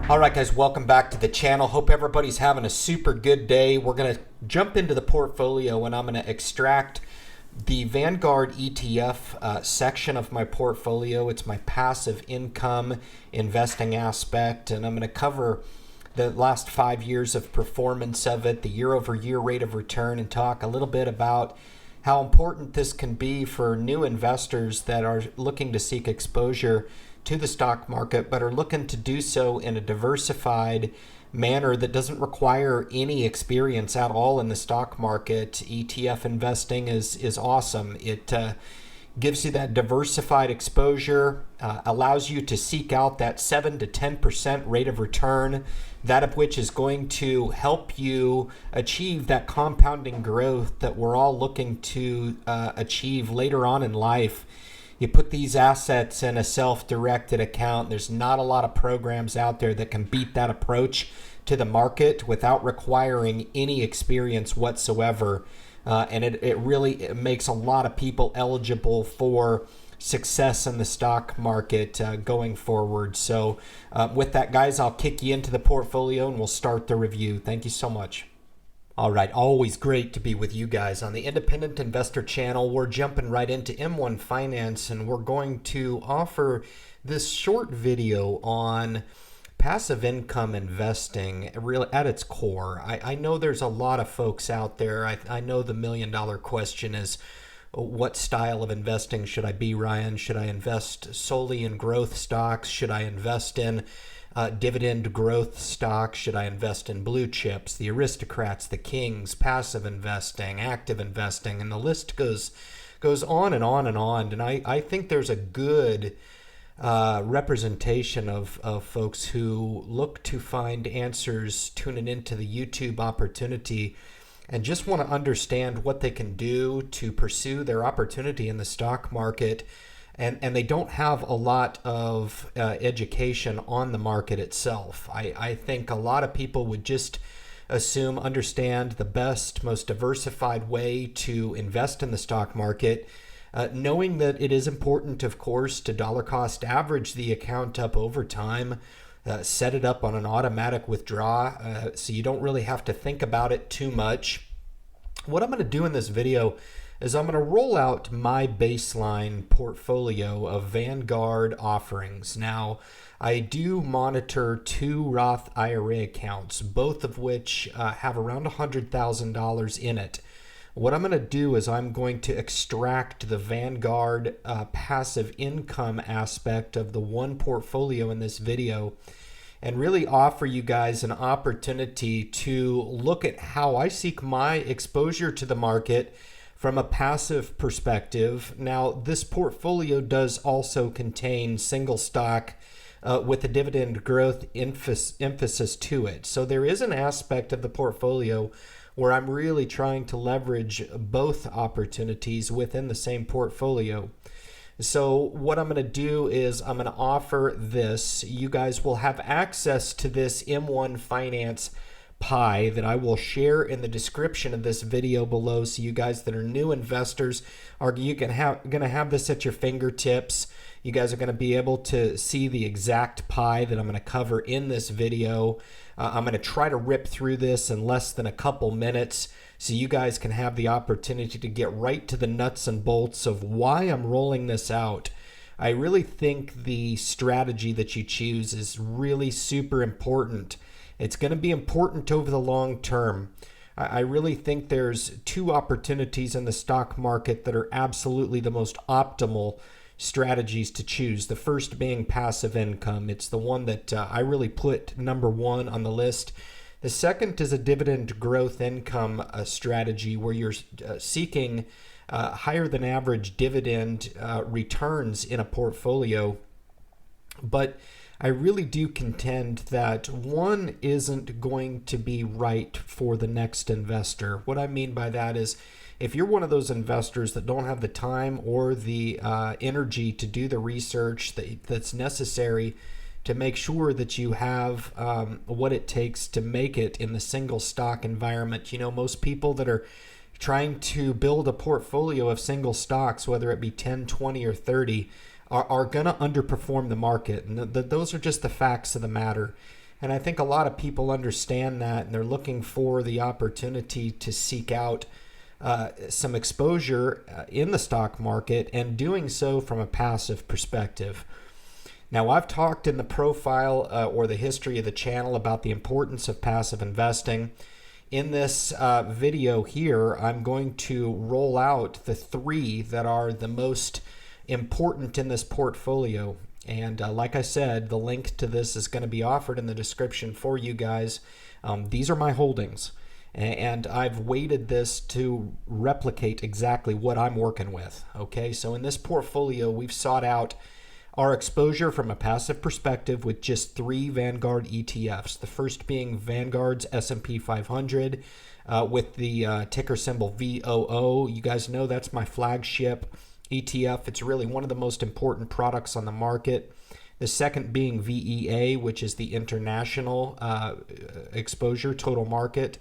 All right, guys, welcome back to the channel. Hope everybody's having a super good day. We're going to jump into the portfolio and I'm going to extract the Vanguard ETF section of my portfolio. It's my passive income investing aspect, and I'm going to cover the last 5 years of performance of it, the year-over-year rate of return, and talk a little bit about how important this can be for new investors that are looking to seek exposure to the stock market, but are looking to do so in a diversified manner that doesn't require any experience at all in the stock market. ETF investing is awesome. It gives you that diversified exposure, allows you to seek out that 7 to 10% rate of return, that of which is going to help you achieve that compounding growth that we're all looking to achieve later on in life. You put these assets in a self-directed account. There's not a lot of programs out there that can beat that approach to the market without requiring any experience whatsoever. And it really makes a lot of people eligible for success in the stock market going forward. So with that, guys, I'll kick you into the portfolio and we'll start the review. Thank you so much. All right, always great to be with you guys on the Independent Investor channel. We're jumping right into M1 Finance, and we're going to offer this short video on passive income investing really at its core. I know there's a lot of folks out there. I know the $1 million question is, what style of investing should I be, Ryan? Should I invest solely in growth stocks? Should I invest in dividend growth stocks? Should I invest in blue chips, the aristocrats, the kings, passive investing, active investing, and the list goes on and on and on. And I think there's a good representation of folks who look to find answers tuning into the YouTube opportunity and just want to understand what they can do to pursue their opportunity in the stock market. And they don't have a lot of education on the market itself. I think a lot of people would just understand the best, most diversified way to invest in the stock market, knowing that it is important, of course, to dollar cost average the account up over time, set it up on an automatic withdrawal, so you don't really have to think about it too much. What I'm going to do in this video is I'm going to roll out my baseline portfolio of Vanguard offerings. Now, I do monitor 2 Roth IRA accounts, both of which have around $100,000 in it. What I'm going to do is I'm going to extract the Vanguard passive income aspect of the one portfolio in this video and really offer you guys an opportunity to look at how I seek my exposure to the market from a passive perspective. Now, this portfolio does also contain single stock with a dividend growth emphasis to it. So there is an aspect of the portfolio where I'm really trying to leverage both opportunities within the same portfolio. So what I'm going to do is I'm going to offer this. You guys will have access to this M1 Finance pie that I will share in the description of this video below, so you guys that are new investors are gonna have this at your fingertips. You guys are going to be able to see the exact pie that I'm going to cover in this video. I'm going to try to rip through this in less than a couple minutes so you guys can have the opportunity to get right to the nuts and bolts of why I'm rolling this out. I really think the strategy that you choose is really super important. It's going to be important over the long term. I really think there's 2 opportunities in the stock market that are absolutely the most optimal strategies to choose. The first being passive income. It's the one that I really put number 1 on the list. The second is a dividend growth income strategy where you're seeking higher than average dividend returns in a portfolio. But I really do contend that one isn't going to be right for the next investor. What I mean by that is, if you're one of those investors that don't have the time or the energy to do the research that's necessary to make sure that you have what it takes to make it in the single stock environment. You know, most people that are trying to build a portfolio of single stocks, whether it be 10, 20, or 30, are going to underperform the market. And those are just the facts of the matter. And I think a lot of people understand that, and they're looking for the opportunity to seek out some exposure in the stock market, and doing so from a passive perspective. Now, I've talked in the profile or the history of the channel about the importance of passive investing. In this video here, I'm going to roll out the 3 that are the most important in this portfolio. And like I said, the link to this is going to be offered in the description for you guys. These are my holdings, and I've weighted this to replicate exactly what I'm working with. Okay, so in this portfolio, we've sought out our exposure from a passive perspective with just 3 Vanguard ETFs. The first being Vanguard's S&P 500 with the ticker symbol VOO. You guys know that's my flagship ETF. It's really one of the most important products on the market. The second being VEA, which is the international exposure, total market,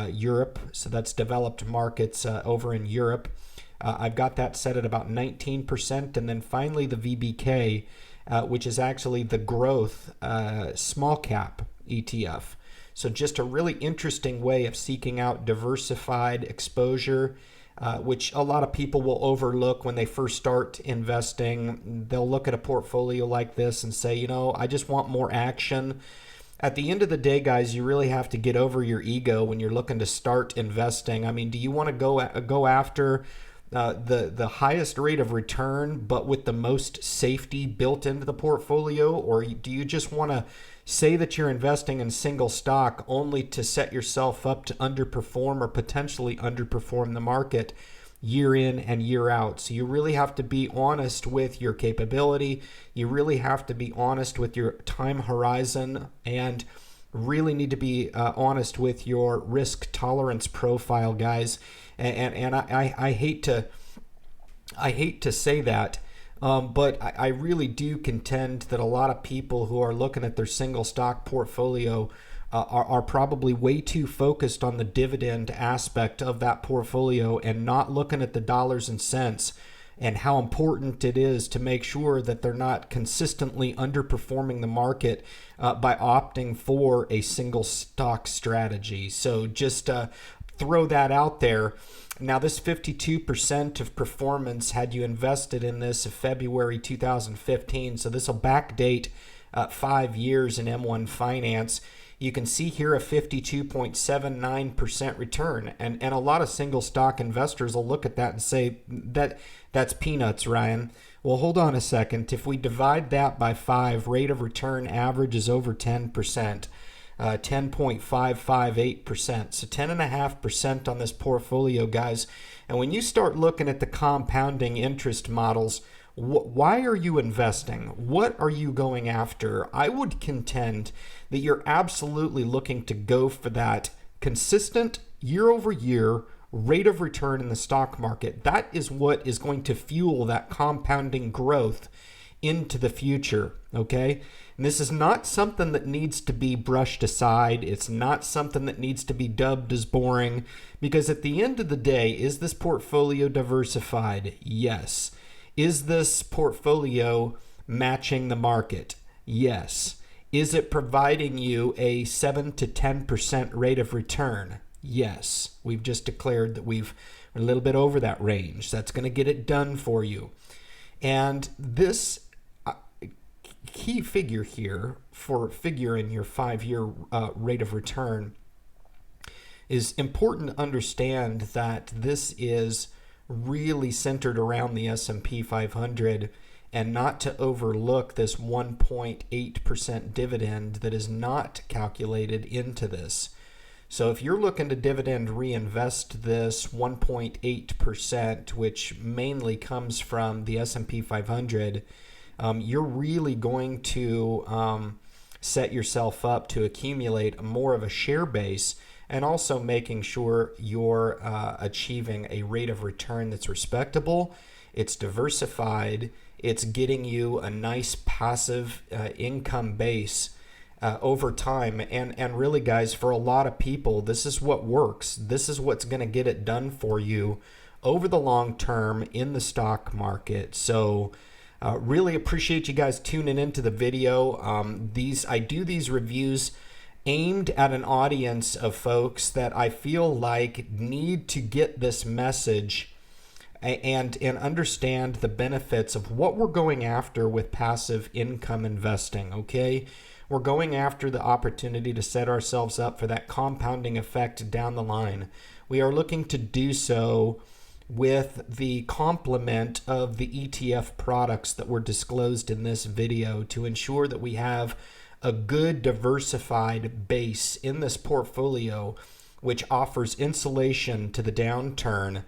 Europe. So that's developed markets over in Europe. I've got that set at about 19%. And then finally the VBK, which is actually the growth small cap ETF. So just a really interesting way of seeking out diversified exposure, which a lot of people will overlook when they first start investing. They'll look at a portfolio like this and say, you know, I just want more action. At the end of the day, guys, you really have to get over your ego when you're looking to start investing. I mean, do you want to go after the highest rate of return, but with the most safety built into the portfolio? Or do you just want to say that you're investing in single stock only to set yourself up to underperform or potentially underperform the market year in and year out? So you really have to be honest with your capability. You really have to be honest with your time horizon, and really need to be honest with your risk tolerance profile, guys. And I hate to say that, but I really do contend that a lot of people who are looking at their single stock portfolio are probably way too focused on the dividend aspect of that portfolio and not looking at the dollars and cents and how important it is to make sure that they're not consistently underperforming the market by opting for a single stock strategy. So just throw that out there. Now, this 52% of performance, had you invested in this of February 2015, so this will backdate 5 years in M1 Finance. You can see here a 52.79% return. And a lot of single stock investors will look at that and say, that's peanuts, Ryan. Well, hold on a second. If we divide that by 5, rate of return average is over 10%. 10.558%, so 10.5% on this portfolio, guys. And when you start looking at the compounding interest models, why are you investing? What are you going after? I would contend that you're absolutely looking to go for that consistent year-over-year rate of return in the stock market. That is what is going to fuel that compounding growth into the future, okay? And this is not something that needs to be brushed aside. It's not something that needs to be dubbed as boring, because at the end of the day, is this portfolio diversified? Yes. Is this portfolio matching the market? Yes. Is it providing you a 7 to 10% rate of return? Yes. We've just declared that we're a little bit over that range. That's going to get it done for you. And this key figure here for figuring your 5-year rate of return is important to understand that this is really centered around the S&P 500, and not to overlook this 1.8% dividend that is not calculated into this. So if you're looking to dividend reinvest this 1.8%, which mainly comes from the S&P 500, you're really going to set yourself up to accumulate more of a share base, and also making sure you're achieving a rate of return that's respectable, it's diversified, it's getting you a nice passive income base over time. And really, guys, for a lot of people, this is what works. This is what's going to get it done for you over the long term in the stock market. So Really appreciate you guys tuning into the video. I do these reviews aimed at an audience of folks that I feel like need to get this message and understand the benefits of what we're going after with passive income investing, okay? We're going after the opportunity to set ourselves up for that compounding effect down the line. We are looking to do so with the complement of the ETF products that were disclosed in this video to ensure that we have a good diversified base in this portfolio, which offers insulation to the downturn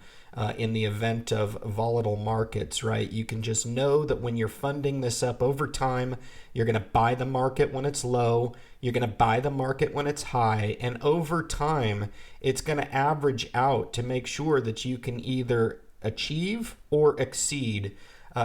in the event of volatile markets, right? You can just know that when you're funding this up over time, you're going to buy the market when it's low, you're going to buy the market when it's high, and over time, it's going to average out to make sure that you can either achieve or exceed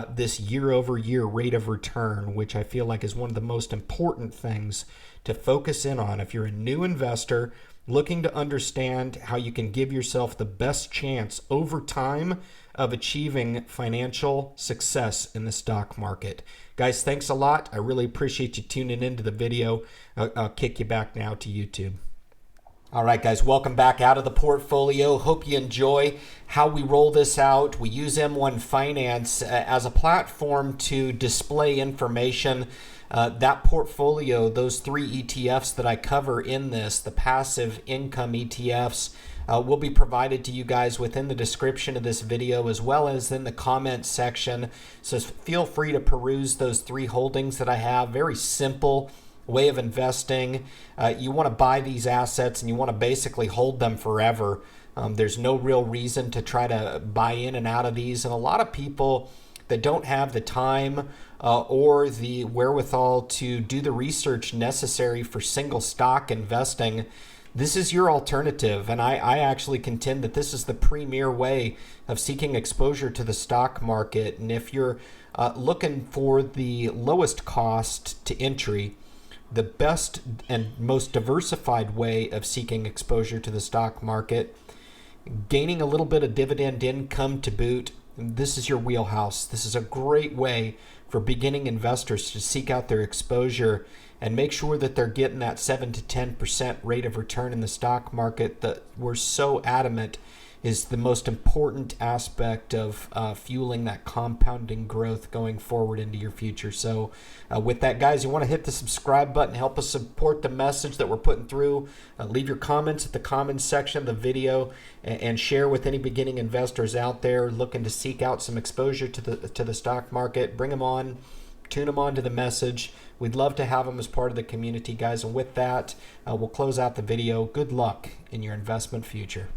this year-over-year rate of return, which I feel like is one of the most important things to focus in on if you're a new investor looking to understand how you can give yourself the best chance over time of achieving financial success in the stock market. Guys, thanks a lot. I really appreciate you tuning into the video. I'll kick you back now to YouTube. All right, guys, welcome back out of the portfolio. Hope you enjoy how we roll this out. We use M1 Finance as a platform to display information. That portfolio, those 3 ETFs that I cover in this, the passive income ETFs, will be provided to you guys within the description of this video as well as in the comments section. So feel free to peruse those 3 holdings that I have. Very simple way of investing. You want to buy these assets and you want to basically hold them forever. There's no real reason to try to buy in and out of these. And a lot of people that don't have the time or the wherewithal to do the research necessary for single stock investing, this is your alternative. And I actually contend that this is the premier way of seeking exposure to the stock market. And if you're looking for the lowest cost to entry, the best and most diversified way of seeking exposure to the stock market, gaining a little bit of dividend income to boot, this is your wheelhouse. This is a great way for beginning investors to seek out their exposure and make sure that they're getting that 7 to 10% rate of return in the stock market that we're so adamant is the most important aspect of fueling that compounding growth going forward into your future. So with that, guys, you want to hit the subscribe button, help us support the message that we're putting through. Leave your comments at the comments section of the video and share with any beginning investors out there looking to seek out some exposure to the stock market. Bring them on, tune them on to the message. We'd love to have them as part of the community, guys. And with that, we'll close out the video. Good luck in your investment future.